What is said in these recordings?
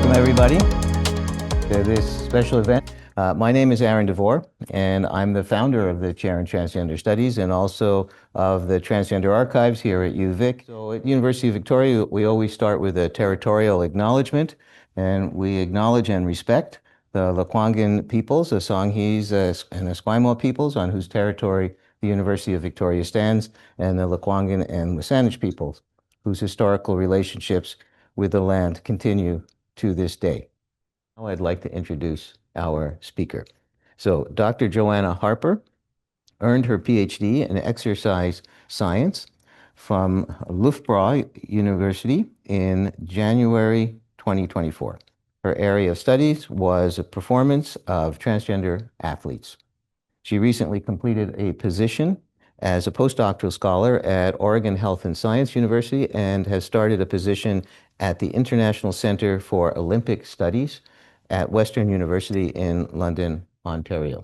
Welcome, everybody, to this special event. My name is Aaron DeVore, and I'm the founder of the Chair in Transgender Studies and also of the Transgender Archives here at UVic. So at University of Victoria, we always start with a territorial acknowledgement, and we acknowledge and respect the Lekwungen peoples, the Songhees and Esquimalt peoples on whose territory the University of Victoria stands, and the Lekwungen and Wasanich peoples, whose historical relationships with the land continue to this day. Now I'd like to introduce our speaker. So Dr. Joanna Harper earned her PhD in exercise science from Loughborough University in January 2024. Her area of studies was performance of transgender athletes. She recently completed a position as a postdoctoral scholar at Oregon Health and Science University and has started a position at the International Center for Olympic Studies at Western University in London, Ontario.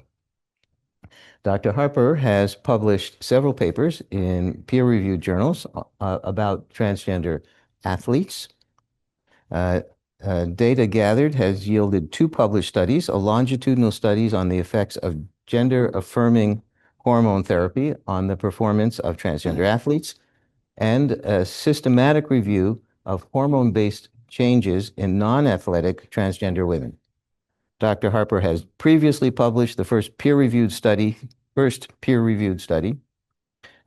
Dr. Harper has published several papers in peer-reviewed journals about transgender athletes. Data gathered has yielded 2 published studies, a longitudinal studies on the effects of gender-affirming hormone therapy on the performance of transgender athletes, and a systematic review of hormone-based changes in non-athletic transgender women. Dr. Harper has previously published the first peer-reviewed study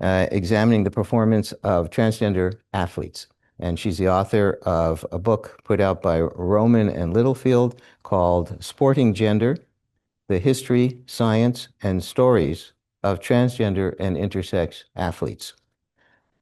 examining the performance of transgender athletes. And she's the author of a book put out by Roman and Littlefield called Sporting Gender: The History, Science, and Stories of Transgender and Intersex Athletes.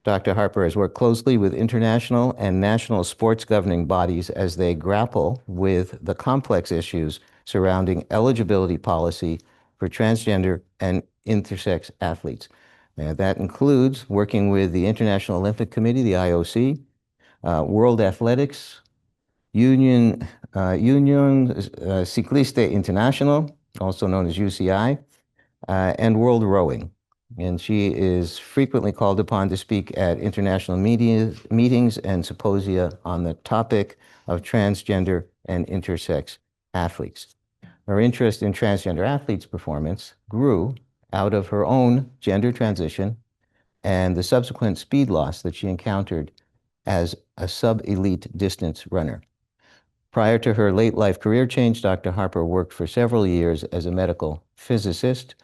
Dr. Harper has worked closely with international and national sports governing bodies as they grapple with the complex issues surrounding eligibility policy for transgender and intersex athletes. That includes working with the International Olympic Committee, the IOC, World Athletics, Union Ciclista International, also known as UCI, and World Rowing. And she is frequently called upon to speak at international meetings and symposia on the topic of transgender and intersex athletes. Her interest in transgender athletes' performance grew out of her own gender transition and the subsequent speed loss that she encountered as a sub-elite distance runner. Prior to her late life career change, Dr. Harper worked for several years as a medical physicist.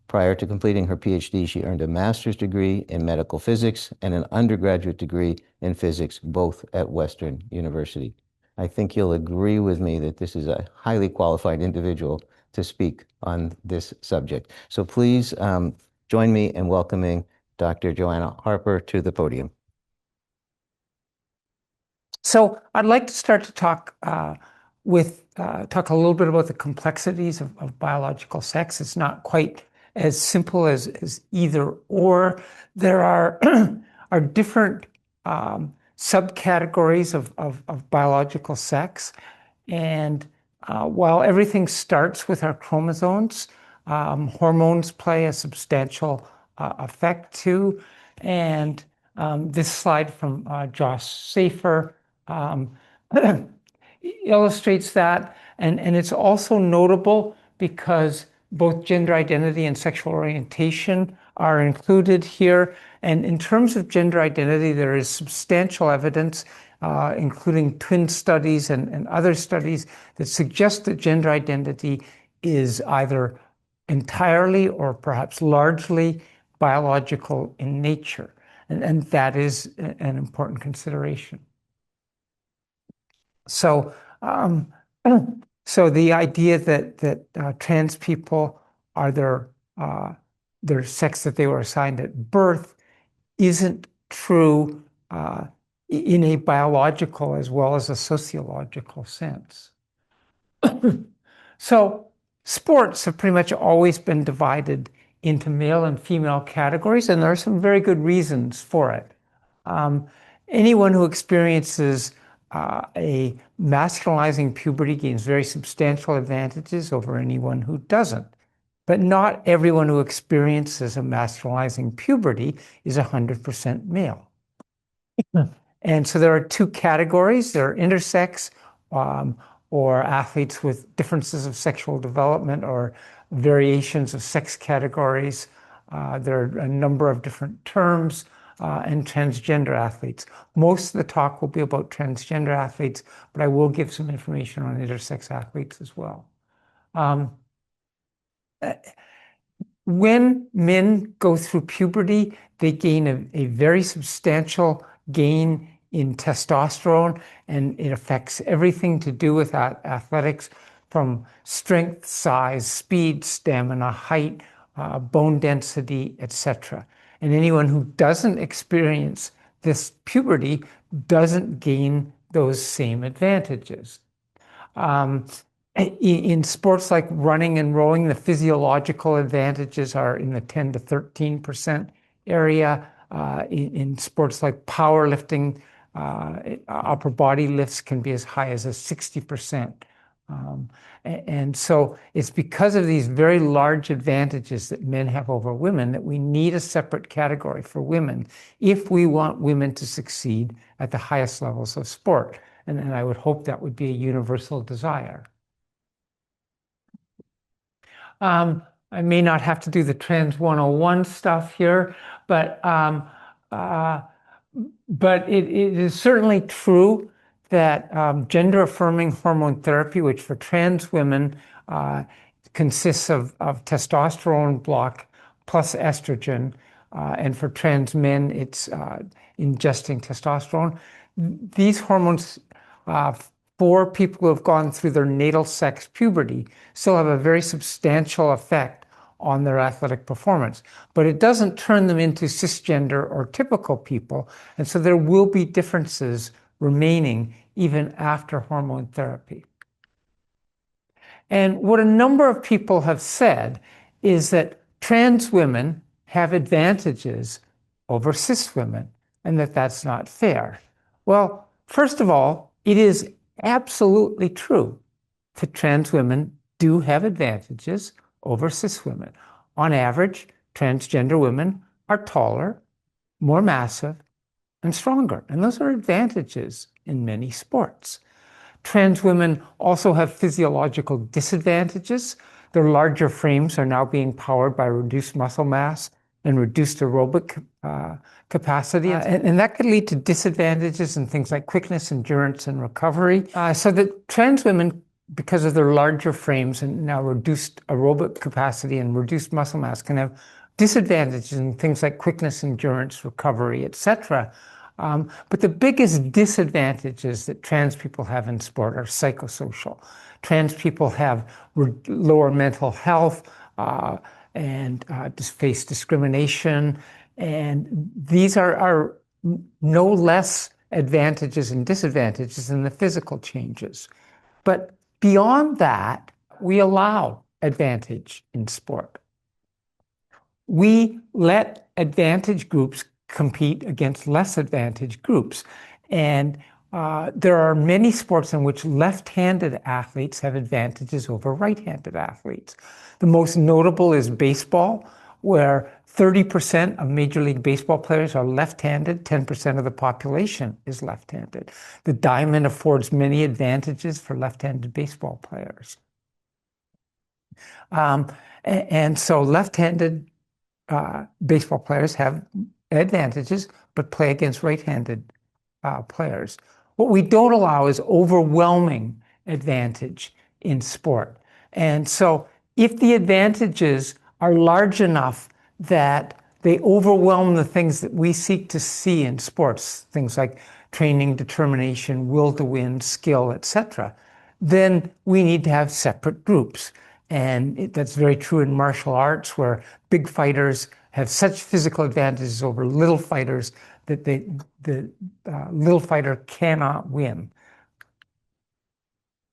Prior to completing her PhD, she earned a master's degree in medical physics and an undergraduate degree in physics, both at Western University. I think you'll agree with me that this is a highly qualified individual to speak on this subject. So please join me in welcoming Dr. Joanna Harper to the podium. So I'd like to start to talk a little bit about the complexities of biological sex. It's not quite as simple as either or. There are different subcategories of biological sex. And while everything starts with our chromosomes, hormones play a substantial effect too. And this slide from Josh Safer illustrates that. And it's also notable because both gender identity and sexual orientation are included here. And in terms of gender identity, there is substantial evidence, including twin studies and other studies, that suggest that gender identity is either entirely or perhaps largely biological in nature. And that is an important consideration. So, so the idea that trans people are their sex that they were assigned at birth isn't true in a biological as well as a sociological sense. So sports have pretty much always been divided into male and female categories, and there are some very good reasons for it. Anyone who experiences a masculinizing puberty gains very substantial advantages over anyone who doesn't. But not everyone who experiences a masculinizing puberty is 100% male. And so there are 2 categories. There are intersex or athletes with differences of sexual development or variations of sex categories. There are a number of different terms, and transgender athletes. Most of the talk will be about transgender athletes, but I will give some information on intersex athletes as well. When men go through puberty, they gain a very substantial gain in testosterone, and it affects everything to do with athletics, from strength, size, speed, stamina, height, bone density, etc. And anyone who doesn't experience this puberty doesn't gain those same advantages. In sports like running and rowing, the physiological advantages are in the 10 to 13% area. In sports like powerlifting, upper body lifts can be as high as 60%. And so it's because of these very large advantages that men have over women that we need a separate category for women if we want women to succeed at the highest levels of sport. And I would hope that would be a universal desire. I may not have to do the Trans 101 stuff here, but it is certainly true that gender-affirming hormone therapy, which for trans women consists of testosterone block plus estrogen, and for trans men, it's ingesting testosterone. These hormones, for people who have gone through their natal sex puberty, still have a very substantial effect on their athletic performance. But it doesn't turn them into cisgender or typical people, and so there will be differences remaining even after hormone therapy. And what a number of people have said is that trans women have advantages over cis women, and that that's not fair. Well, first of all, it is absolutely true that trans women do have advantages over cis women. On average, transgender women are taller, more massive, and stronger. And those are advantages in many sports. Trans women also have physiological disadvantages. Their larger frames are now being powered by reduced muscle mass and reduced aerobic capacity. And that could lead to disadvantages in things like quickness, endurance, and recovery. So that trans women, because of their larger frames and now reduced aerobic capacity and reduced muscle mass, can have disadvantages in things like quickness, endurance, recovery, etc. But the biggest disadvantages that trans people have in sport are psychosocial. Trans people have lower mental health, and face discrimination. And these are no less advantages and disadvantages than the physical changes. But beyond that, we allow advantage in sport. We let advantage groups compete against less advantaged groups. And there are many sports in which left-handed athletes have advantages over right-handed athletes. The most notable is baseball, where 30% of Major League Baseball players are left-handed, 10% of the population is left-handed. The diamond affords many advantages for left-handed baseball players. And so left-handed baseball players have advantages, but play against right-handed players. What we don't allow is overwhelming advantage in sport. And so if the advantages are large enough that they overwhelm the things that we seek to see in sports, things like training, determination, will to win, skill, etc., then we need to have separate groups. And that's very true in martial arts, where big fighters have such physical advantages over little fighters that the little fighter cannot win.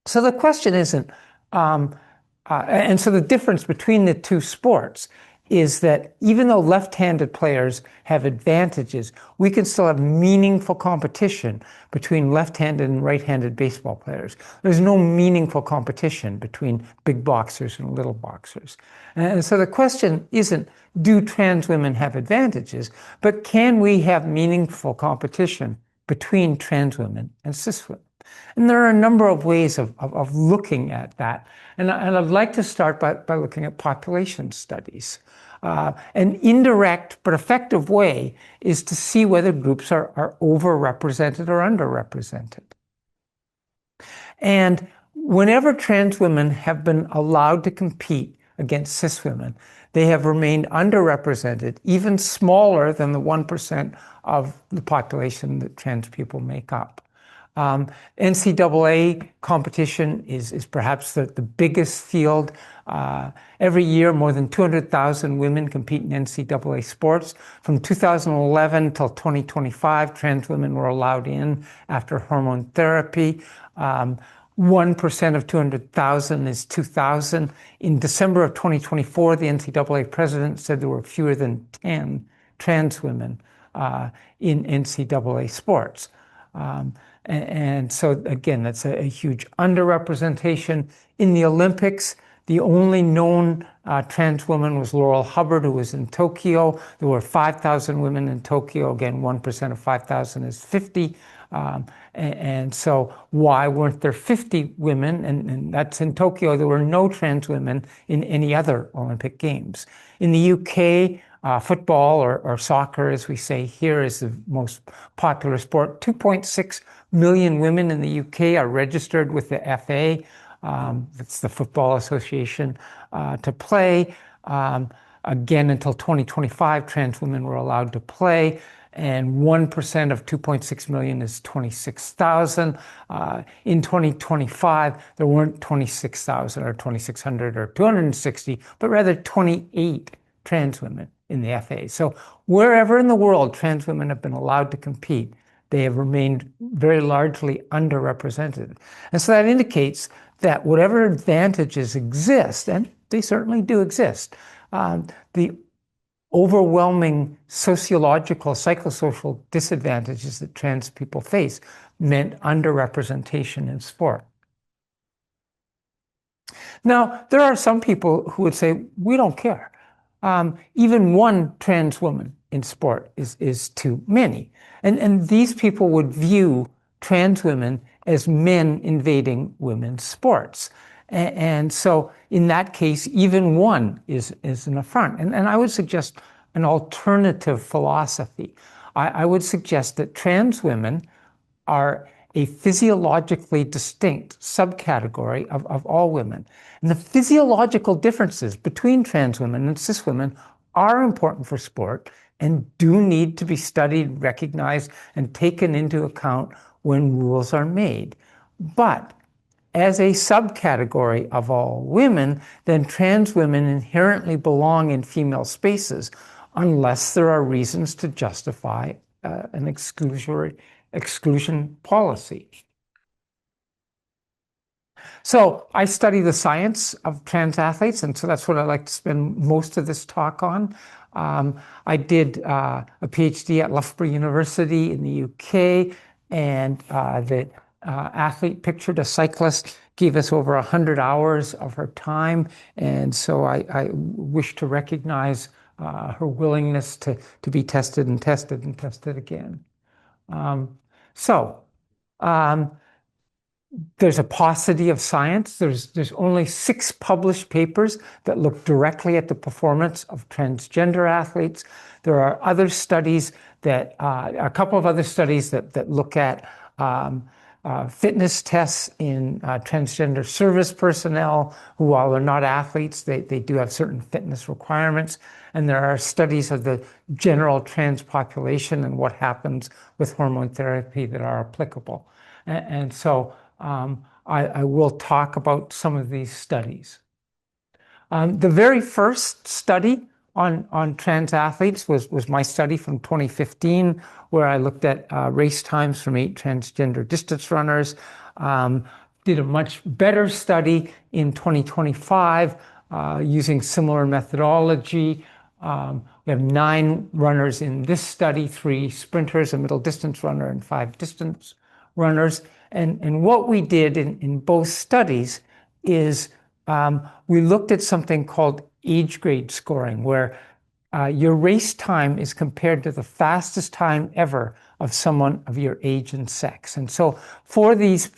So the question isn't, and so the difference between the two sports is that even though left-handed players have advantages, we can still have meaningful competition between left-handed and right-handed baseball players. There's no meaningful competition between big boxers and little boxers. And so the question isn't, do trans women have advantages, but can we have meaningful competition between trans women and cis women? And there are a number of ways of looking at that. And I'd like to start by looking at population studies. An indirect but effective way is to see whether groups are overrepresented or underrepresented. And whenever trans women have been allowed to compete against cis women, they have remained underrepresented, even smaller than the 1% of the population that trans people make up. NCAA competition is perhaps the biggest field. Every year, more than 200,000 women compete in NCAA sports. From 2011 till 2025, trans women were allowed in after hormone therapy. 1% of 200,000 is 2,000. In December of 2024, the NCAA president said there were fewer than 10 trans women in NCAA sports. And so again, that's a huge underrepresentation. In the Olympics, the only known trans woman was Laurel Hubbard, who was in Tokyo. There were 5,000 women in Tokyo. Again, 1% of 5,000 is 50. And so why weren't there 50 women? And that's in Tokyo. There were no trans women in any other Olympic Games. In the UK, football or soccer, as we say here, is the most popular sport. 2.6 million women in the UK are registered with the FA. That's the Football Association, to play. Again, until 2025, trans women were allowed to play. And 1% of 2.6 million is 26,000. In 2025, there weren't 26,000 or 2,600 or 260, but rather 28 trans women in the FA. So wherever in the world trans women have been allowed to compete, they have remained very largely underrepresented. And so that indicates that whatever advantages exist, and they certainly do exist, the overwhelming sociological, psychosocial disadvantages that trans people face meant underrepresentation in sport. Now, there are some people who would say, we don't care. Even one trans woman in sport is too many. And these people would view trans women as men invading women's sports. And so in that case, even one is an affront. And I would suggest an alternative philosophy. I would suggest that trans women are a physiologically distinct subcategory of all women. And the physiological differences between trans women and cis women are important for sport and do need to be studied, recognized, and taken into account when rules are made. But as a subcategory of all women, then trans women inherently belong in female spaces unless there are reasons to justify an exclusion policy. So I study the science of trans athletes, and so that's what I'd like to spend most of this talk on. I did a PhD at Loughborough University in the UK, and the athlete pictured a cyclist gave us over 100 hours of her time, and so I wish to recognize her willingness to be tested and tested and tested again. There's a paucity of science. There's only 6 published papers that look directly at the performance of transgender athletes. There are other studies that, a couple of other studies that look at fitness tests in transgender service personnel who, while they're not athletes, they do have certain fitness requirements. And there are studies of the general trans population and what happens with hormone therapy that are applicable. And so I will talk about some of these studies. The very first study on trans athletes was my study from 2015, where I looked at race times from 8 transgender distance runners. Did a much better study in 2025 using similar methodology. We have 9 runners in this study, 3 sprinters, a middle distance runner, and 5 distance runners. And what we did in both studies is we looked at something called age grade scoring, where your race time is compared to the fastest time ever of someone of your age and sex. And so for these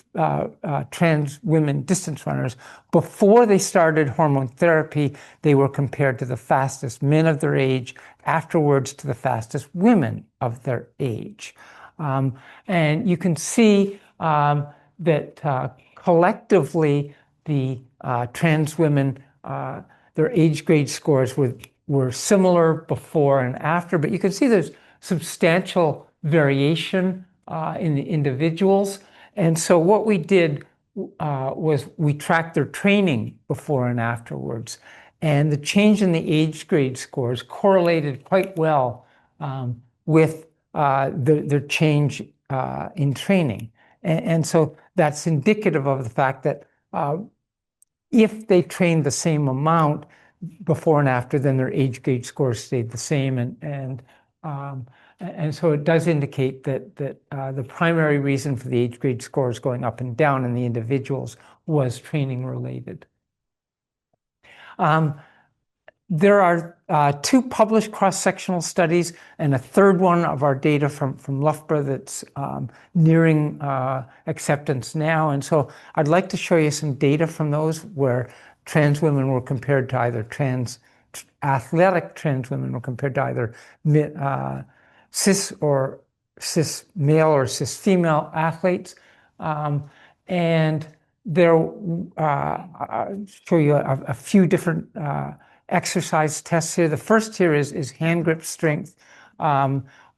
trans women distance runners, before they started hormone therapy, they were compared to the fastest men of their age, afterwards to the fastest women of their age. And you can see that collectively, the trans women, their age grade scores were similar before and after, but you can see there's substantial variation in the individuals. And so what we did was we tracked their training before and afterwards. And the change in the age grade scores correlated quite well with their change in training. And so that's indicative of the fact that if they trained the same amount before and after, then their age grade scores stayed the same. And so it does indicate that the primary reason for the age grade scores going up and down in the individuals was training related. There are 2 published cross-sectional studies and a third one of our data from Loughborough that's nearing acceptance now. And so I'd like to show you some data from those where trans women were compared to either athletic trans women were compared to either cis male or cis female athletes. And there, I'll show you a few different exercise tests here. The first here is hand grip strength,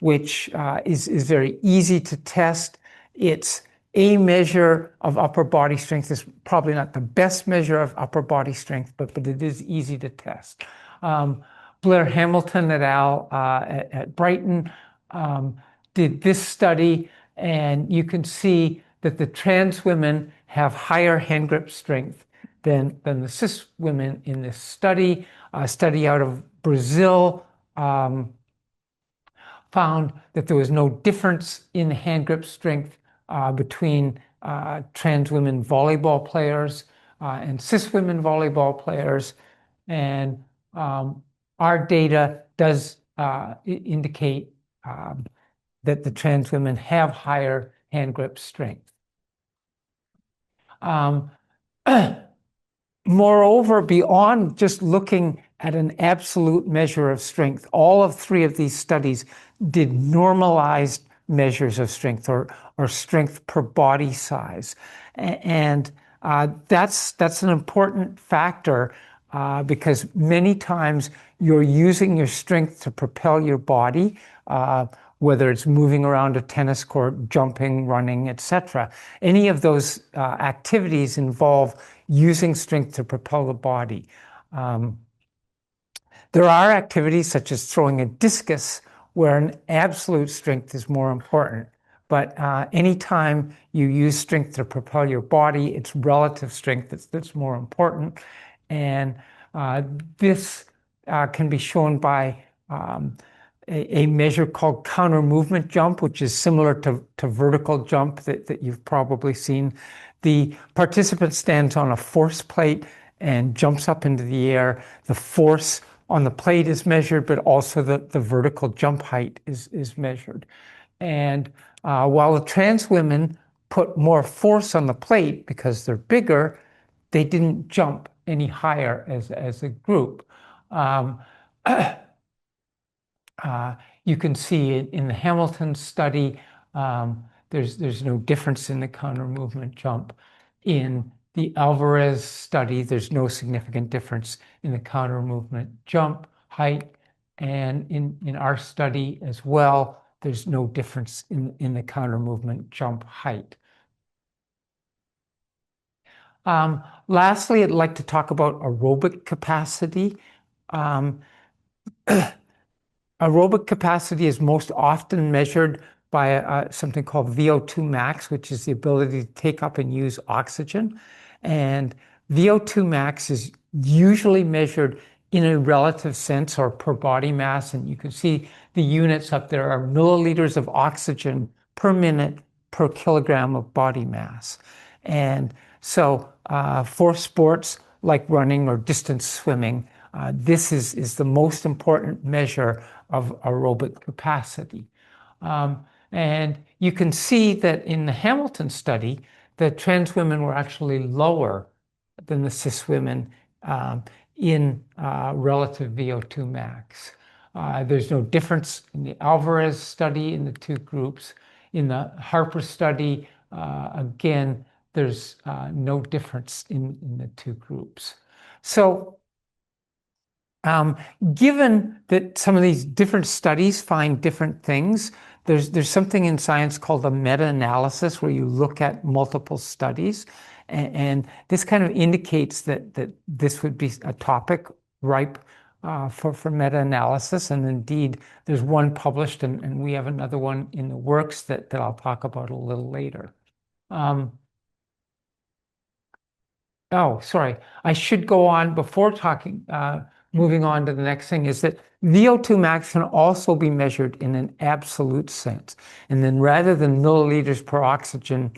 which is very easy to test. It's a measure of upper body strength. It's probably not the best measure of upper body strength, but it is easy to test. Blair Hamilton et al. At Brighton did this study, and you can see that the trans women have higher hand grip strength than the cis women in this study. A study out of Brazil found that there was no difference in hand grip strength between trans women volleyball players and cis women volleyball players. And our data does indicate that the trans women have higher hand grip strength. Moreover, beyond just looking at an absolute measure of strength, all of 3 of these studies did normalized measures of strength or strength per body size. And that's an important factor because many times you're using your strength to propel your body, whether it's moving around a tennis court, jumping, running, etc. Any of those activities involve using strength to propel the body. There are activities such as throwing a discus where an absolute strength is more important. But anytime you use strength to propel your body, it's relative strength that's more important. And this can be shown by a measure called counter movement jump, which is similar to vertical jump that you've probably seen. The participant stands on a force plate and jumps up into the air. The force on the plate is measured, but also the vertical jump height is measured. And while the trans women put more force on the plate because they're bigger, they didn't jump any higher as a group. You can see in the Hamilton study, there's no difference in the counter movement jump. In the Alvarez study, there's no significant difference in the counter movement jump height. And in our study as well, there's no difference in the counter movement jump height. Lastly, I'd like to talk about aerobic capacity. Aerobic capacity is most often measured by something called VO2 max, which is the ability to take up and use oxygen. And VO2 max is usually measured in a relative sense or per body mass. And you can see the units up there are milliliters of oxygen per minute per kilogram of body mass. And so for sports like running or distance swimming, this is the most important measure of aerobic capacity. And you can see that in the Hamilton study, the trans women were actually lower than the cis women in relative VO2 max. There's no difference in the Alvarez study in the two groups. In the Harper study, again, there's no difference in the two groups. So given that some of these different studies find different things, there's something in science called a meta-analysis where you look at multiple studies. And this kind of indicates that this would be a topic ripe for meta-analysis. And indeed, there's one published, and we have another one in the works that I'll talk about a little later. Oh, sorry. I should go on before moving on to the next thing, is that VO2 max can also be measured in an absolute sense. And then rather than milliliters per oxygen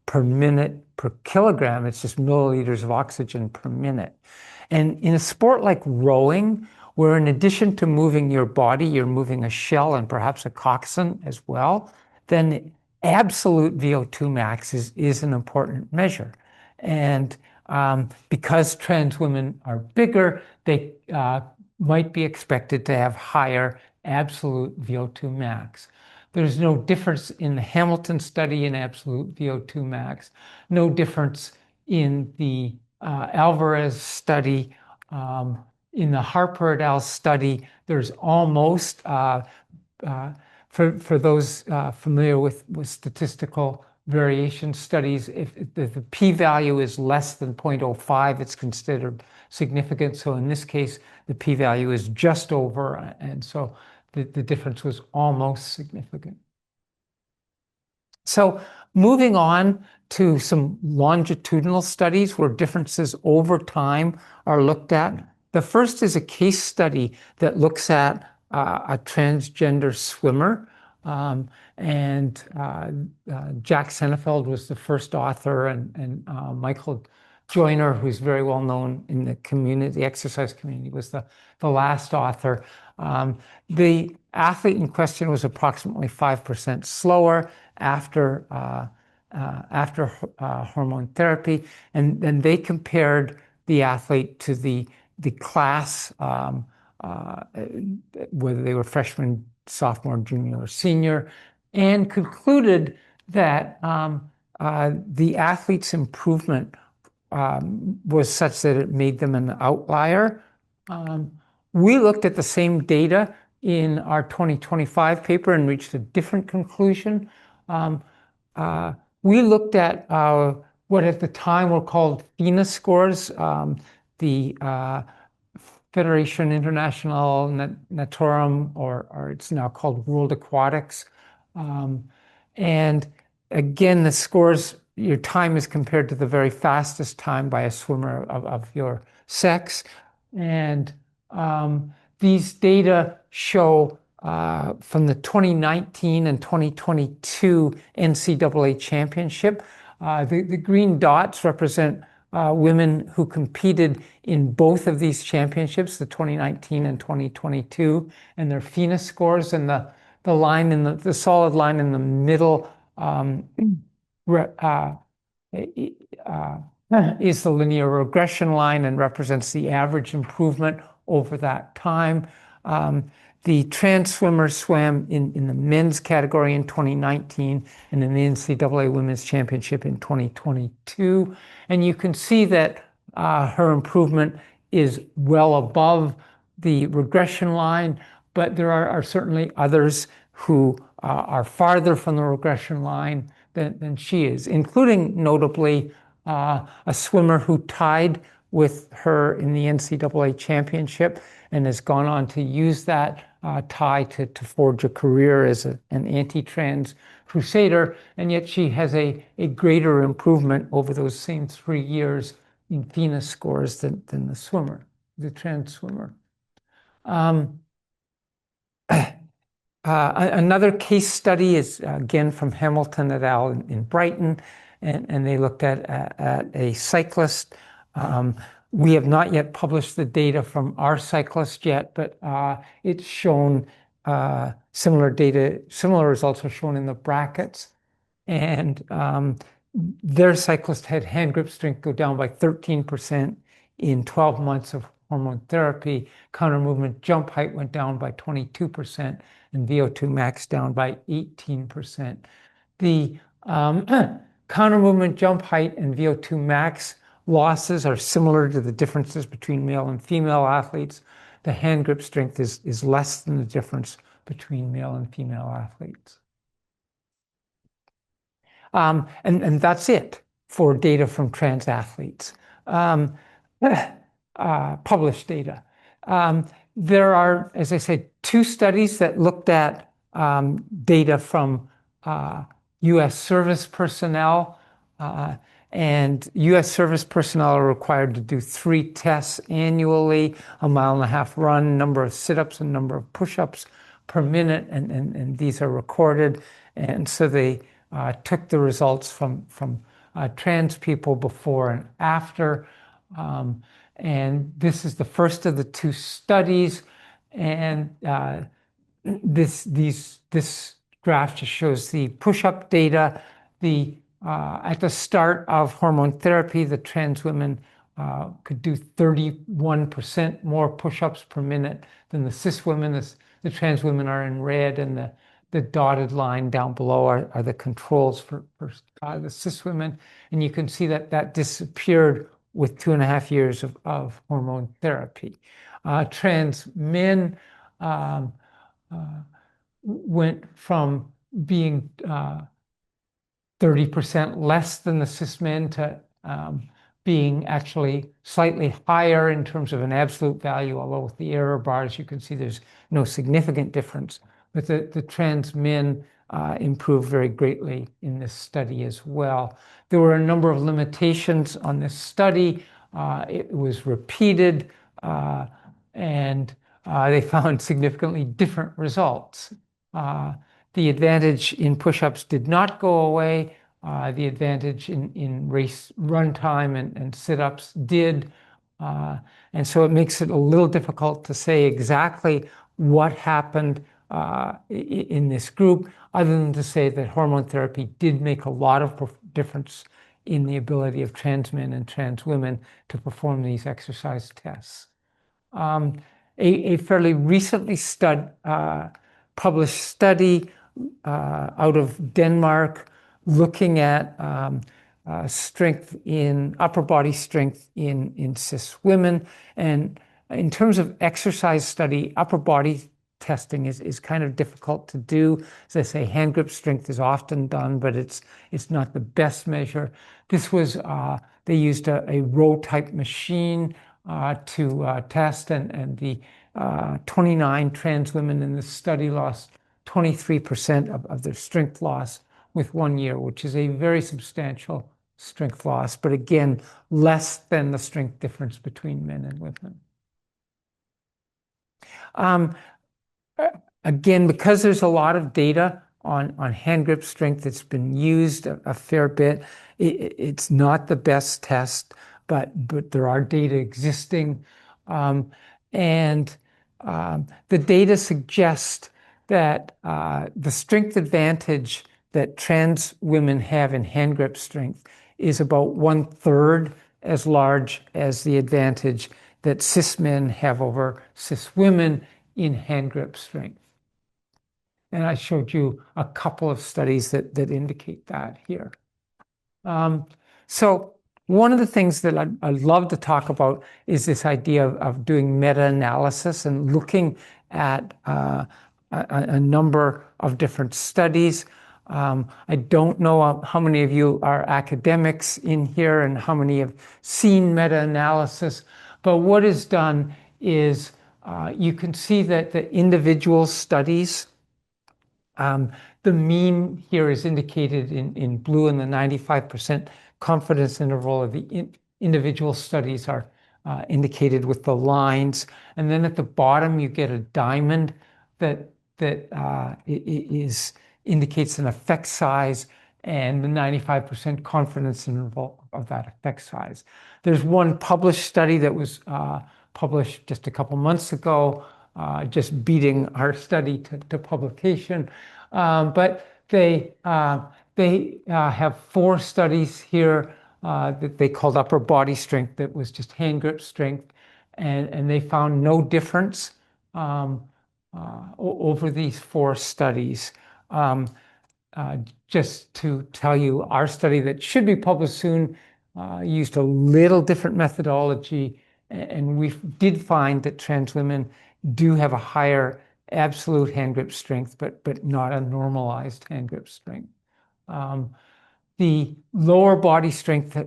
per minute per kilogram, it's just milliliters of oxygen per minute. And in a sport like rowing, where in addition to moving your body, you're moving a shell and perhaps a coxswain as well, then absolute VO2 max is an important measure. And because trans women are bigger, they might be expected to have higher absolute VO2 max. There's no difference in the Hamilton study in absolute VO2 max, no difference in the Alvarez study. In the Harper et al. Study, there's almost, for those familiar with statistical variation studies, if the p-value is less than 0.05, it's considered significant. So in this case, the p-value is just over, and so the difference was almost significant. So moving on to some longitudinal studies where differences over time are looked at. The first is a case study that looks at a transgender swimmer. Jack Sennefeld was the first author, and Michael Joyner, who's very well known in the community, the exercise community, was the last author. The athlete in question was approximately 5% slower after hormone therapy, and then they compared the athlete to the class, whether they were freshman, sophomore, junior, or senior, and concluded that the athlete's improvement was such that it made them an outlier. We looked at the same data in our 2025 paper and reached a different conclusion. We looked at what at the time were called FINA scores, the Federation International Natorum, or it's now called World Aquatics. And again, the scores, your time is compared to the very fastest time by a swimmer of your sex. And these data show from the 2019 and 2022 NCAA championship. The green dots represent women who competed in both of these championships, the 2019 and 2022, and their FINA scores. And the line in the solid line in the middle is the linear regression line and represents the average improvement over that time. The trans swimmers swam in the men's category in 2019 and in the NCAA Women's Championship in 2022. And you can see that her improvement is well above the regression line, but there are certainly others who are farther from the regression line than she is, including notably a swimmer who tied with her in the NCAA championship and has gone on to use that tie to forge a career as an anti-trans crusader, and yet she has a greater improvement over those same 3 years in FINA scores than the swimmer, the trans swimmer. Another case study is again from Hamilton et al. In Brighton, and they looked at a cyclist. We have not yet published the data from our cyclist yet, but it's shown similar results are shown in the brackets. And their cyclist had hand grip strength go down by 13% in 12 months of hormone therapy. Counter movement jump height went down by 22%, and VO2 max down by 18%. The counter movement jump height and VO2 max losses are similar to the differences between male and female athletes. The hand grip strength is less than the difference between male and female athletes. And that's it for data from trans athletes. Published data. There are, as I said, 2 studies that looked at data from U.S. service personnel. And U.S. service personnel are required to do 3 tests annually, a 1.5 mile run, number of sit-ups and number of push-ups per minute, and these are recorded. And so they took the results from trans people before and after. And this is the first of the 2 studies. And this graph just shows the push-up data. At the start of hormone therapy, the trans women could do 31% more push-ups per minute than the cis women. The trans women are in red, and the dotted line down below are the controls for the cis women. And you can see that disappeared with 2.5 years of hormone therapy. Trans men went from being 30% less than the cis men to being actually slightly higher in terms of an absolute value, although with the error bars you can see there's no significant difference. But the trans men improved very greatly in this study as well. There were a number of limitations on this study. It was repeated, and they found significantly different results. The advantage in push-ups did not go away. The advantage in race run time and sit-ups did. And so it makes it a little difficult to say exactly what happened in this group, other than to say that hormone therapy did make a lot of difference in the ability of trans men and trans women to perform these exercise tests. A fairly recently published study out of Denmark looking at strength in upper body strength in cis women. And in terms of exercise study, upper body testing is kind of difficult to do. As I say, hand grip strength is often done, but it's not the best measure. This was, they used a row type machine to test, and the 29 trans women in this study lost 23% of their strength loss with 1 year, which is a very substantial strength loss, but again, less than the strength difference between men and women. Again, because there's a lot of data on hand grip strength that's been used a fair bit, it's not the best test, but there are data existing. And the data suggest that the strength advantage that trans women have in hand grip strength is about 1/3 as large as the advantage that cis men have over cis women in hand grip strength. And I showed you a couple of studies that indicate that here. So one of the things that I'd love to talk about is this idea of doing meta-analysis and looking at a number of different studies. I don't know how many of you are academics in here and how many have seen meta-analysis, but what is done is you can see that the individual studies, the mean here is indicated in blue, and the 95% confidence interval of the individual studies are indicated with the lines. And then at the bottom, you get a diamond that indicates an effect size and the 95% confidence interval of that effect size. There's one published study that was published just a couple months ago just beating our study to publication. But they have 4 studies here that they called upper body strength, that was just hand grip strength, and they found no difference over these 4 studies. Just to tell you, our study that should be published soon used a little different methodology, and we did find that trans women do have a higher absolute hand grip strength, but not a normalized hand grip strength. The lower body strength,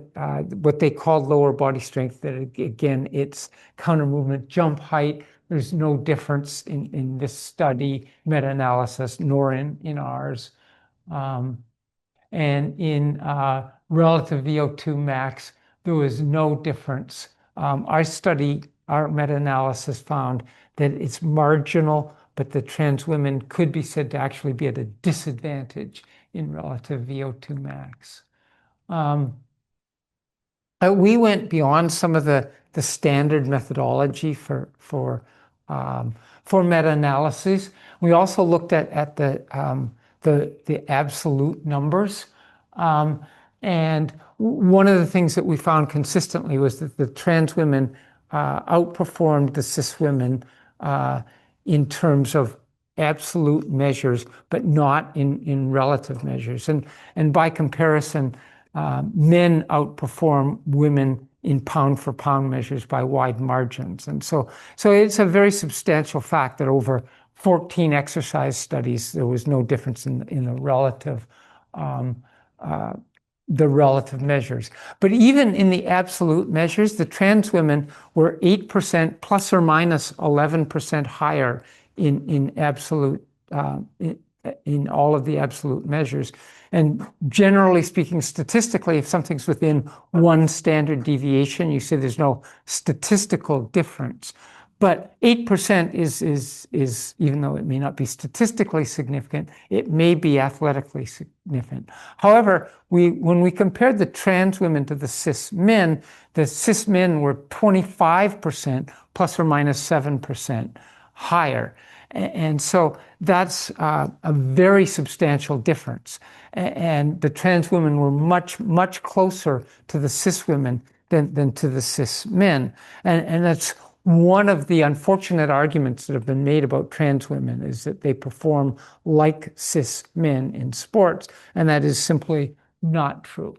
what they called lower body strength, that again, it's counter movement jump height. There's no difference in this study meta-analysis, nor in ours. And in relative VO2 max, there was no difference. Our study, our meta-analysis found that it's marginal, but the trans women could be said to actually be at a disadvantage in relative VO2 max. We went beyond some of the standard methodology for meta-analyses. We also looked at the absolute numbers. And one of the things that we found consistently was that the trans women outperformed the cis women in terms of absolute measures, but not in relative measures. And by comparison, men outperform women in pound for pound measures by wide margins. And so it's a very substantial fact that over 14 exercise studies, there was no difference in the relative measures. But even in the absolute measures, the trans women were 8% plus or minus 11% higher in absolute, in all of the absolute measures. And generally speaking, statistically, if something's within 1 standard deviation, you say there's no statistical difference. But 8% is, even though it may not be statistically significant, it may be athletically significant. However, when we compared the trans women to the cis men were 25% plus or minus 7% higher. And so that's a very substantial difference. And the trans women were much, much closer to the cis women than to the cis men. And that's one of the unfortunate arguments that have been made about trans women, is that they perform like cis men in sports, and that is simply not true.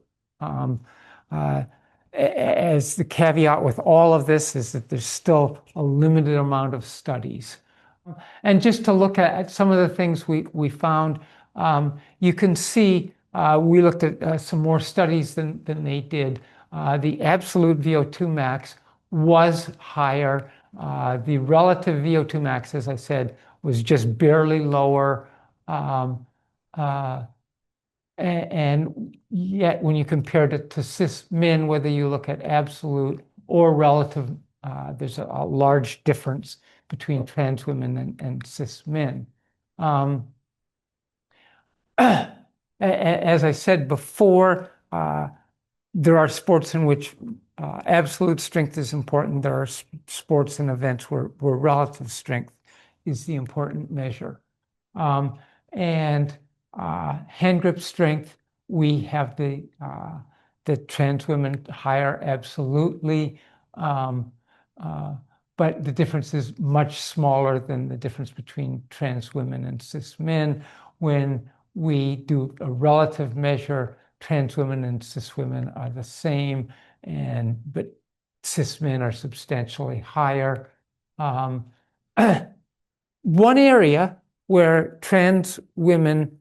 As the caveat with all of this is that there's still a limited amount of studies. And just to look at some of the things we found, you can see we looked at some more studies than they did. The absolute VO2 max was higher. The relative VO2 max, as I said, was just barely lower. And yet, when you compared it to cis men, whether you look at absolute or relative, there's a large difference between trans women and cis men. As I said before, there are sports in which absolute strength is important. There are sports and events where relative strength is the important measure. And hand grip strength, we have the trans women higher absolutely, but the difference is much smaller than the difference between trans women and cis men. When we do a relative measure, trans women and cis women are the same, but cis men are substantially higher. One area where trans women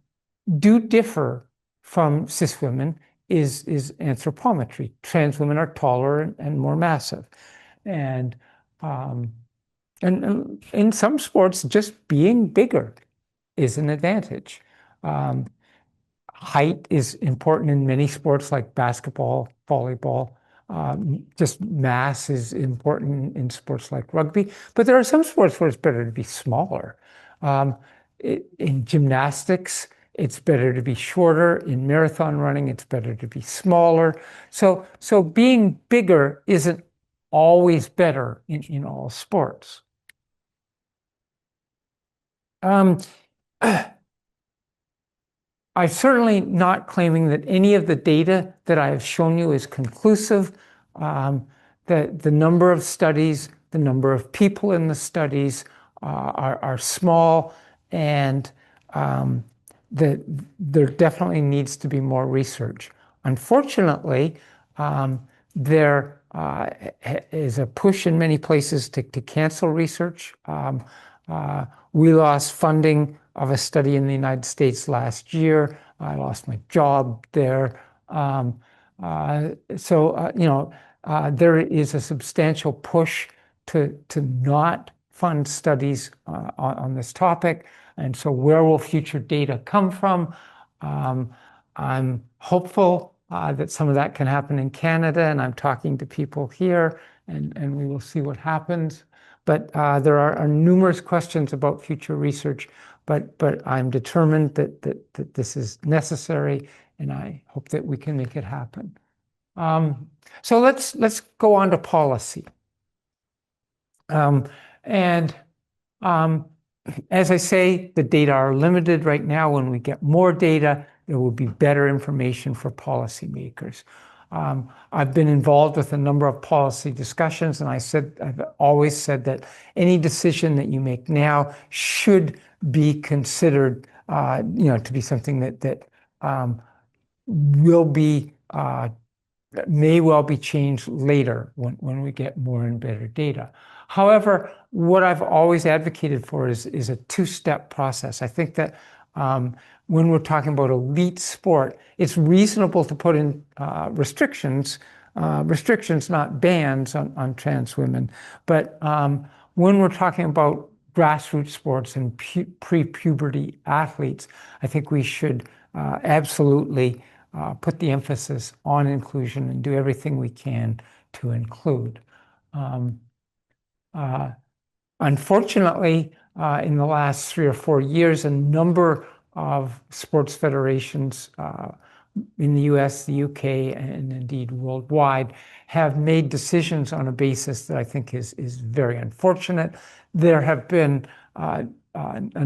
do differ from cis women is anthropometry. Trans women are taller and more massive. And in some sports, just being bigger is an advantage. Height is important in many sports like basketball, volleyball. Just mass is important in sports like rugby. But there are some sports where it's better to be smaller. In gymnastics, it's better to be shorter. In marathon running, it's better to be smaller. So being bigger isn't always better in all sports. Um, I'm certainly not claiming that any of the data that I have shown you is conclusive. The number of studies, the number of people in the studies are small, and there definitely needs to be more research. Unfortunately, there is a push in many places to cancel research. We lost funding of a study in the United States last year. I lost my job there. There is a substantial push to not fund studies on this topic. And so where will future data come from? I'm hopeful that some of that can happen in Canada, and I'm talking to people here, and we will see what happens. But there are numerous questions about future research, but I'm determined that this is necessary, and I hope that we can make it happen. So let's go on to policy. And as I say, the data are limited right now. When we get more data, there will be better information for policymakers. I've been involved with a number of policy discussions, and I've always said that any decision that you make now should be considered, to be something that will be may well be changed later when we get more and better data. However, what I've always advocated for is a two-step process. I think that when we're talking about elite sport, it's reasonable to put in restrictions, not bans on trans women. But when we're talking about grassroots sports and pre-puberty athletes, I think we should absolutely put the emphasis on inclusion and do everything we can to include. Unfortunately, in the last 3 or 4 years, a number of sports federations in the US, the UK, and indeed worldwide have made decisions on a basis that I think is very unfortunate. There have been a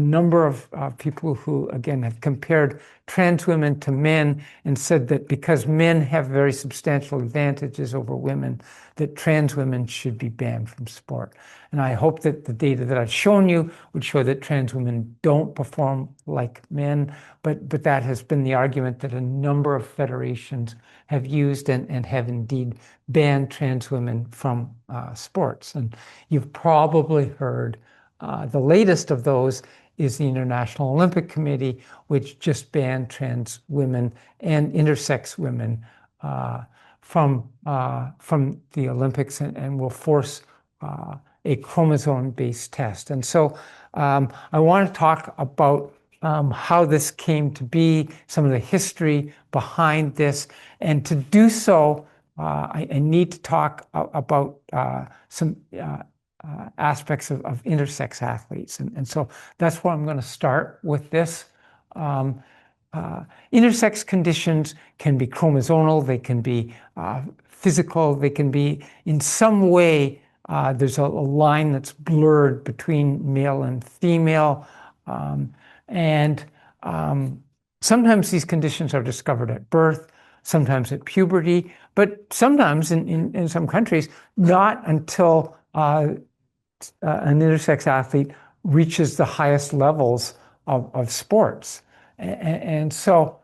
number of people who, again, have compared trans women to men and said that because men have very substantial advantages over women, that trans women should be banned from sport. And I hope that the data that I've shown you would show that trans women don't perform like men, but that has been the argument that a number of federations have used and have indeed banned trans women from sports. And you've probably heard the latest of those is the International Olympic Committee, which just banned trans women and intersex women from the Olympics and will force a chromosome-based test. And so I want to talk about how this came to be, some of the history behind this, and to do so, I need to talk about some aspects of intersex athletes. And so that's where I'm going to start with this. Intersex conditions can be chromosomal, they can be physical, they can be in some way, there's a line that's blurred between male and female. Sometimes these conditions are discovered at birth, sometimes at puberty, but sometimes in some countries, not until an intersex athlete reaches the highest levels of sports. And so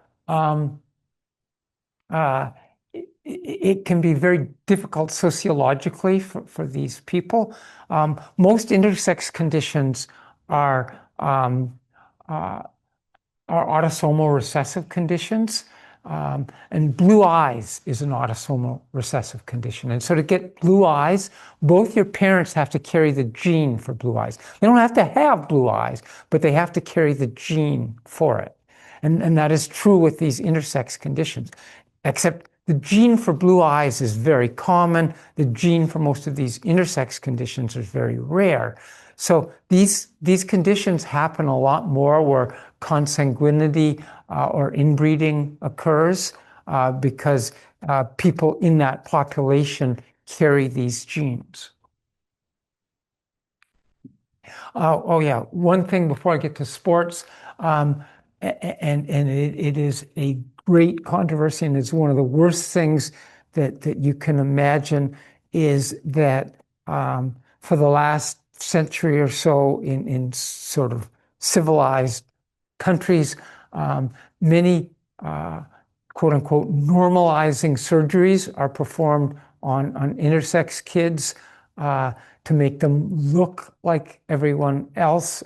it can be very difficult sociologically for these people. Most intersex conditions are autosomal recessive conditions. And blue eyes is an autosomal recessive condition. And so to get blue eyes, both your parents have to carry the gene for blue eyes. They don't have to have blue eyes, but they have to carry the gene for it. And that is true with these intersex conditions, except the gene for blue eyes is very common. The gene for most of these intersex conditions is very rare. So these conditions happen a lot more where consanguinity or inbreeding occurs because people in that population carry these genes. Oh yeah, one thing before I get to sports, and it is a great controversy, and it's one of the worst things that you can imagine is that for the last century or so in sort of civilized countries, many quote unquote normalizing surgeries are performed on intersex kids to make them look like everyone else.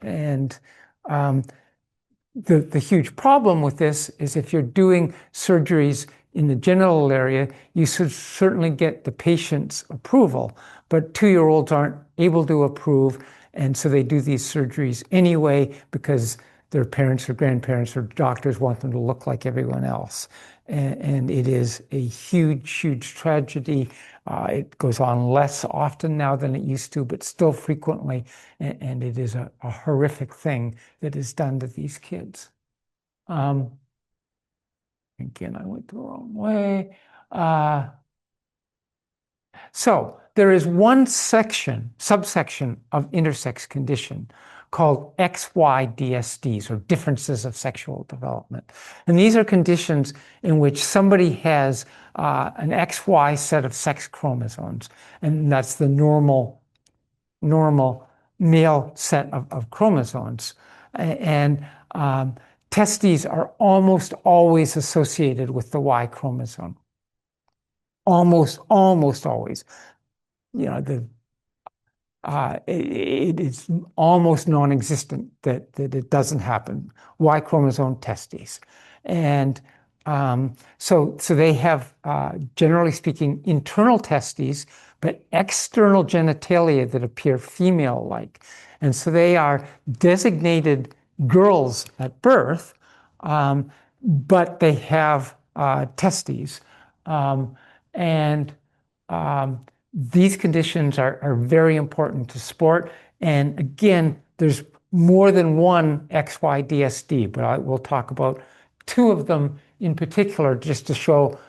And the huge problem with this is if you're doing surgeries in the genital area, you should certainly get the patient's approval, but 2-year-olds aren't able to approve, and so they do these surgeries anyway because their parents or grandparents or doctors want them to look like everyone else. And it is a huge, huge tragedy. It goes on less often now than it used to, but still frequently. And it is a horrific thing that is done to these kids. Again, I went the wrong way. So there is one subsection of intersex condition called XY-DSDs, or differences of sexual development. And these are conditions in which somebody has an XY set of sex chromosomes, and that's the normal male set of chromosomes. And testes are almost always associated with the Y chromosome. Almost always. It is almost non-existent that it doesn't happen. Y chromosome testes. And so they have, generally speaking, internal testes, but external genitalia that appear female-like. And so they are designated girls at birth, but they have testes. And these conditions are very important to sport. And again, there's more than one XY-DSD, but I will talk about two of them in particular just to show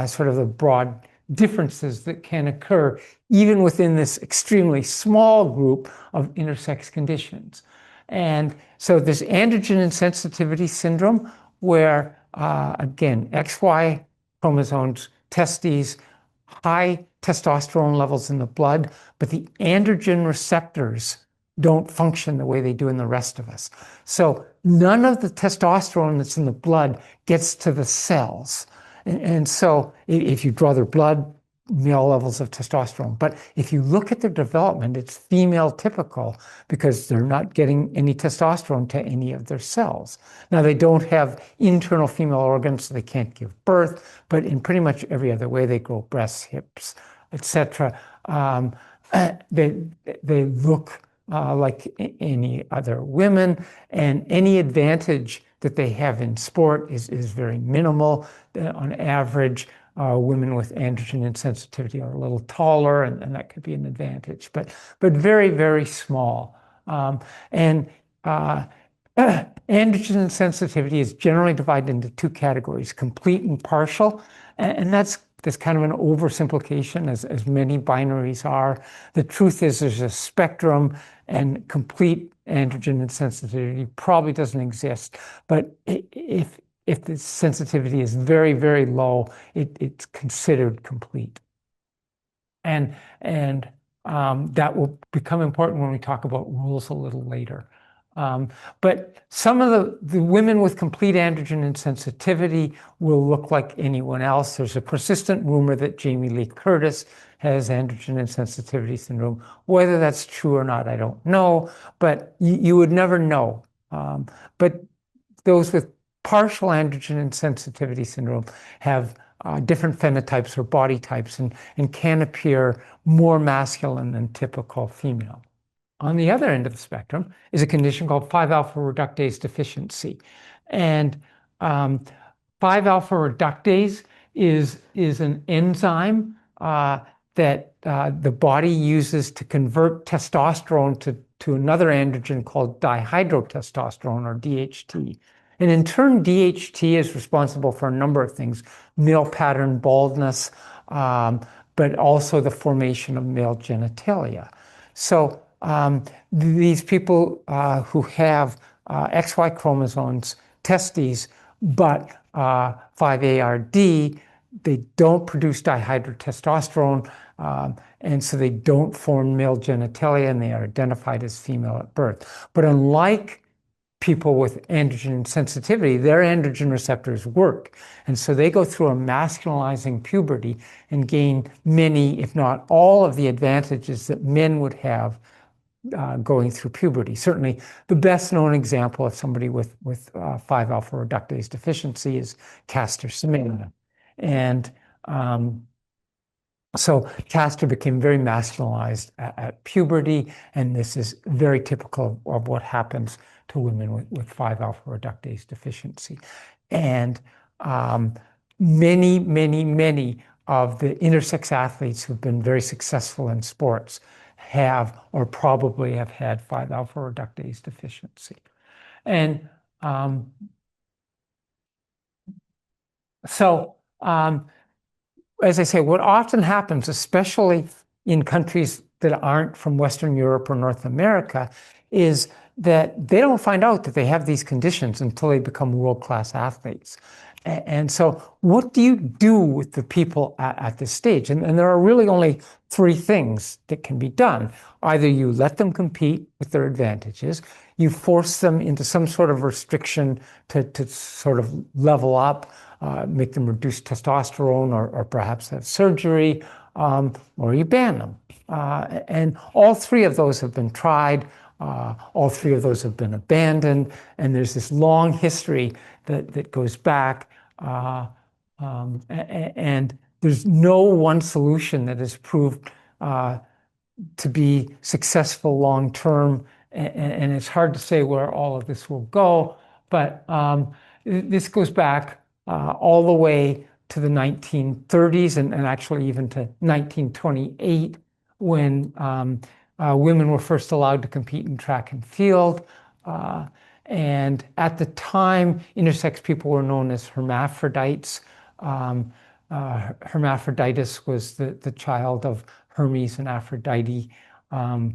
sort of the broad differences that can occur even within this extremely small group of intersex conditions. And so this androgen insensitivity syndrome, where again, XY chromosomes, testes, high testosterone levels in the blood, but the androgen receptors don't function the way they do in the rest of us. So none of the testosterone that's in the blood gets to the cells. And so if you draw their blood, male levels of testosterone. But if you look at their development, it's female typical because they're not getting any testosterone to any of their cells. Now, they don't have internal female organs, so they can't give birth, but in pretty much every other way, they grow breasts, hips, etc. They look like any other women, and any advantage that they have in sport is very minimal. On average, women with androgen insensitivity are a little taller, and that could be an advantage, but very, very small. And androgen insensitivity is generally divided into two categories: complete and partial, and that's kind of an oversimplification, as many binaries are. The truth is there's a spectrum, and complete androgen insensitivity probably doesn't exist. But if the sensitivity is very, very low, it's considered complete. And that will become important when we talk about rules a little later. But some of the women with complete androgen insensitivity will look like anyone else. There's a persistent rumor that Jamie Lee Curtis has androgen insensitivity syndrome. Whether that's true or not, I don't know, but you would never know. But those with partial androgen insensitivity syndrome have different phenotypes or body types and can appear more masculine than typical female. On the other end of the spectrum is a condition called 5-alpha reductase deficiency. And 5-alpha reductase is an enzyme that the body uses to convert testosterone to another androgen called dihydrotestosterone, or DHT. And in turn, DHT is responsible for a number of things: male pattern baldness, but also the formation of male genitalia. So these people who have XY chromosomes, testes, but 5ARD, they don't produce dihydrotestosterone, and so they don't form male genitalia, and they are identified as female at birth. But unlike people with androgen sensitivity, their androgen receptors work. And so they go through a masculinizing puberty and gain many, if not all, of the advantages that men would have going through puberty. Certainly, the best known example of somebody with 5-alpha reductase deficiency is Castor Semenya. And so Castor became very masculinized at puberty, and this is very typical of what happens to women with 5-alpha reductase deficiency. And many of the intersex athletes who've been very successful in sports have or probably have had 5-alpha reductase deficiency. And as I say, what often happens, especially in countries that aren't from Western Europe or North America, is that they don't find out that they have these conditions until they become world-class athletes. And so what do you do with the people at this stage? And there are really only three things that can be done. Either you let them compete with their advantages, you force them into some sort of restriction to sort of level up, make them reduce testosterone or perhaps have surgery, or you ban them. And all three of those have been tried. All three of those have been abandoned. And there's this long history that goes back. And there's no one solution that is proved to be successful long term. And it's hard to say where all of this will go. But this goes back all the way to the 1930s and actually even to 1928 when women were first allowed to compete in track and field. And at the time, intersex people were known as hermaphrodites. Hermaphroditus was the child of Hermes and Aphrodite. As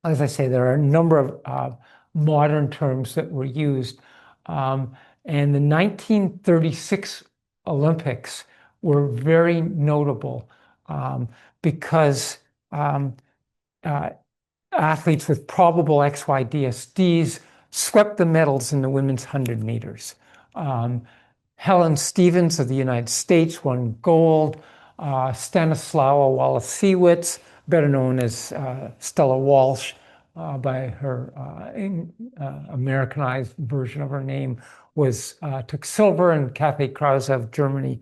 I say, there are a number of modern terms that were used. And the 1936 Olympics were very notable because athletes with probable XY DSDs swept the medals in the women's 100 meters. Helen Stevens of the United States won gold. Stanislawa Wallasiewicz, better known as Stella Walsh by her Americanized version of her name, took silver, and Kathy Krause of Germany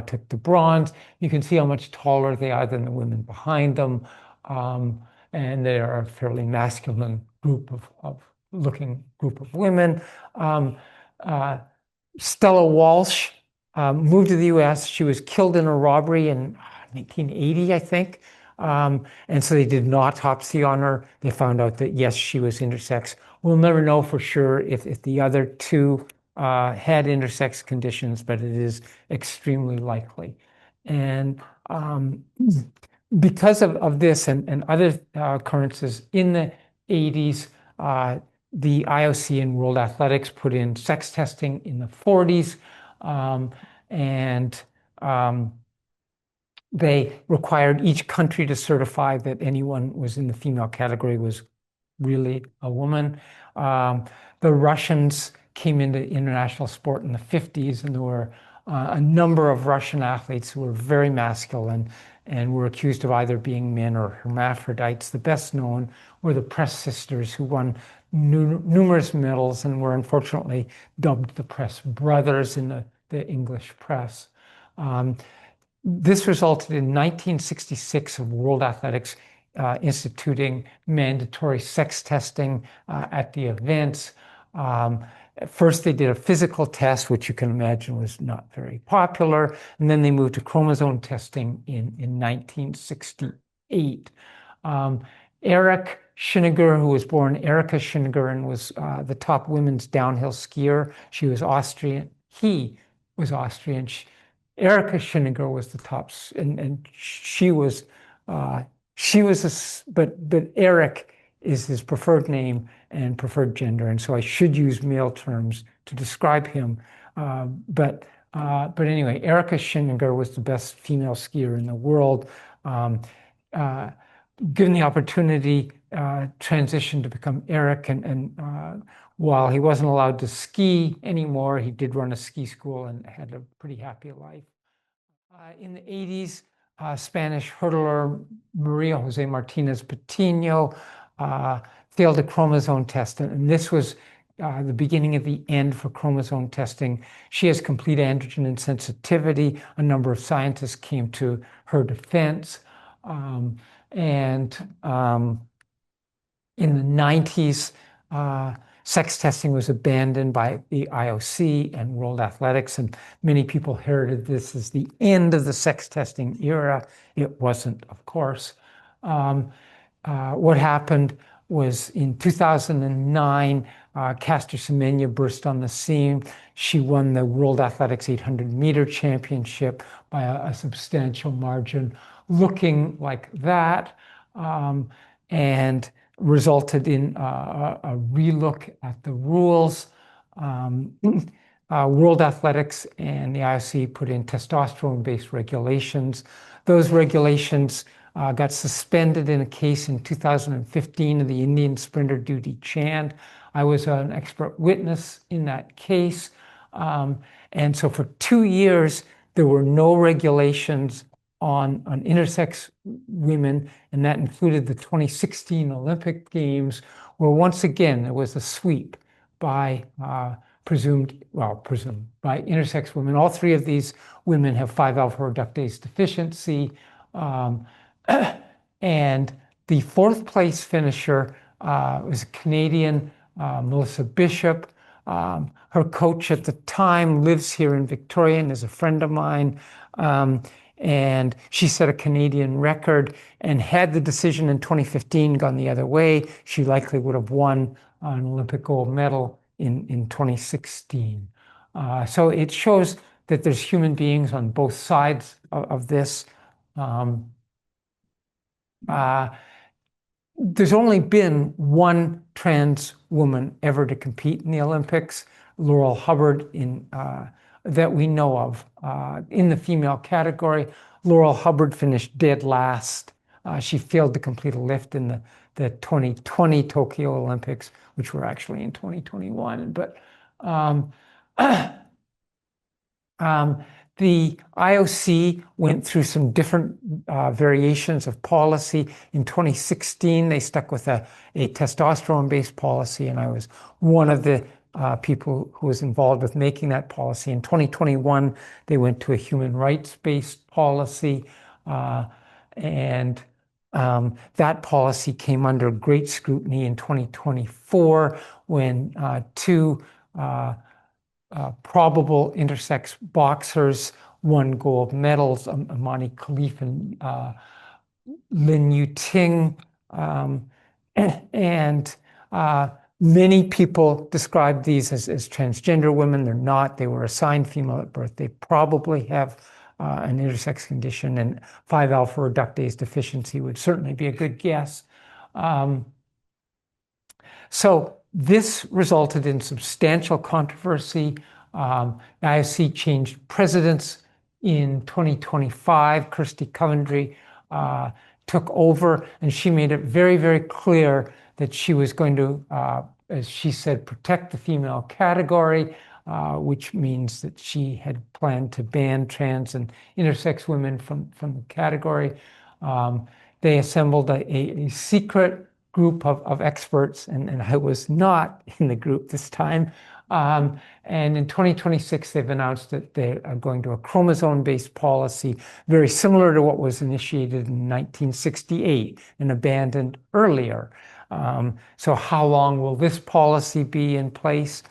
took the bronze. You can see how much taller they are than the women behind them. And they are a fairly masculine group of women. Stella Walsh moved to the US. She was killed in a robbery in 1980, I think. And so they did an autopsy on her. They found out that, yes, she was intersex. We'll never know for sure if the other two had intersex conditions, but it is extremely likely. And because of this and other occurrences in the 80s, the IOC and World Athletics put in sex testing in the 40s. They required each country to certify that anyone was in the female category was really a woman. The Russians came into international sport in the 50s, and there were a number of Russian athletes who were very masculine and were accused of either being men or hermaphrodites. The best known were the Press sisters, who won numerous medals and were unfortunately dubbed the Press brothers in the English press. This resulted in 1966 of World Athletics instituting mandatory sex testing at the events. First, they did a physical test, which you can imagine was not very popular, and then they moved to chromosome testing in 1968. Eric Schiniger, who was born Erika Schiniger and was the top women's downhill skier. She was Austrian. He was Austrian. Erica Schinninger was the top, and she was but Eric is his preferred name and preferred gender, and so I should use male terms to describe him. But anyway, Erica Schinninger was the best female skier in the world. Um, uh, Given the opportunity, transitioned to become Eric, and while he wasn't allowed to ski anymore, he did run a ski school and had a pretty happy life. In the 80s, Spanish hurdler Maria Jose Martinez Patino failed a chromosome test, and this was the beginning of the end for chromosome testing. She has complete androgen insensitivity. A number of scientists came to her defense. In the 90s, sex testing was abandoned by the IOC and World Athletics, and many people heralded this as the end of the sex testing era. It wasn't, of course. What happened was in 2009, Caster Semenya burst on the scene. She won the World Athletics 800-meter championship by a substantial margin, looking like that, and resulted in a relook at the rules. World Athletics and the IOC put in testosterone-based regulations. Those regulations got suspended in a case in 2015 of the Indian sprinter Dutee Chand. I was an expert witness in that case. And so for 2 years, there were no regulations on intersex women, and that included the 2016 Olympic Games, where once again there was a sweep by presumed by intersex women. All three of these women have 5-alpha reductase deficiency, and the fourth place finisher was a Canadian, Melissa Bishop. Her coach at the time lives here in Victoria and is a friend of mine. And she set a Canadian record, and had the decision in 2015 gone the other way, she likely would have won an Olympic gold medal in 2016. So it shows that there's human beings on both sides of this. There's only been one trans woman ever to compete in the Olympics, Laurel Hubbard, that we know of. In the female category, Laurel Hubbard finished dead last. She failed to complete a lift in the 2020 Tokyo Olympics, which were actually in 2021. But the IOC went through some different variations of policy. In 2016, they stuck with a testosterone-based policy, and I was one of the people who was involved with making that policy. In 2021, they went to a human rights-based policy, and that policy came under great scrutiny in 2024 when two probable intersex boxers won gold medals, Amani Khalif and Lin Yuting. And many people describe these as transgender women. They're not. They were assigned female at birth. They probably have an intersex condition, and 5-alpha reductase deficiency would certainly be a good guess. So this resulted in substantial controversy. IOC changed presidents in 2025. Kirsty Coventry took over, and she made it very, very clear that she was going to, as she said, protect the female category, which means that she had planned to ban trans and intersex women from the category. They assembled a secret group of experts, and I was not in the group this time. And in 2026, they've announced that they are going to a chromosome-based policy, very similar to what was initiated in 1968 and abandoned earlier. So how long will this policy be in place?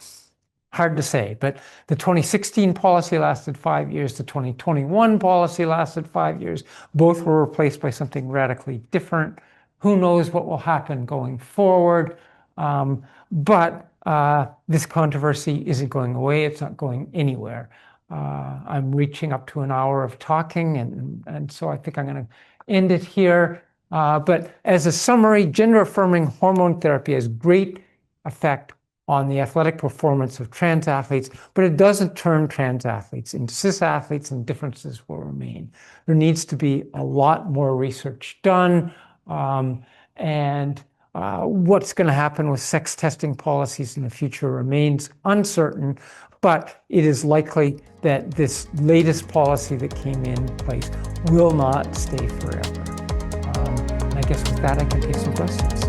Hard to say, but the 2016 policy lasted 5 years. The 2021 policy lasted 5 years. Both were replaced by something radically different. Who knows what will happen going forward? But this controversy isn't going away. It's not going anywhere. I'm reaching up to an hour of talking, and so I think I'm going to end it here. But as a summary, gender-affirming hormone therapy has great effect on the athletic performance of trans athletes, but it doesn't turn trans athletes into cis athletes, and differences will remain. There needs to be a lot more research done, and what's going to happen with sex testing policies in the future remains uncertain, but it is likely that this latest policy that came in place will not stay forever. And I guess with that, I can take some questions.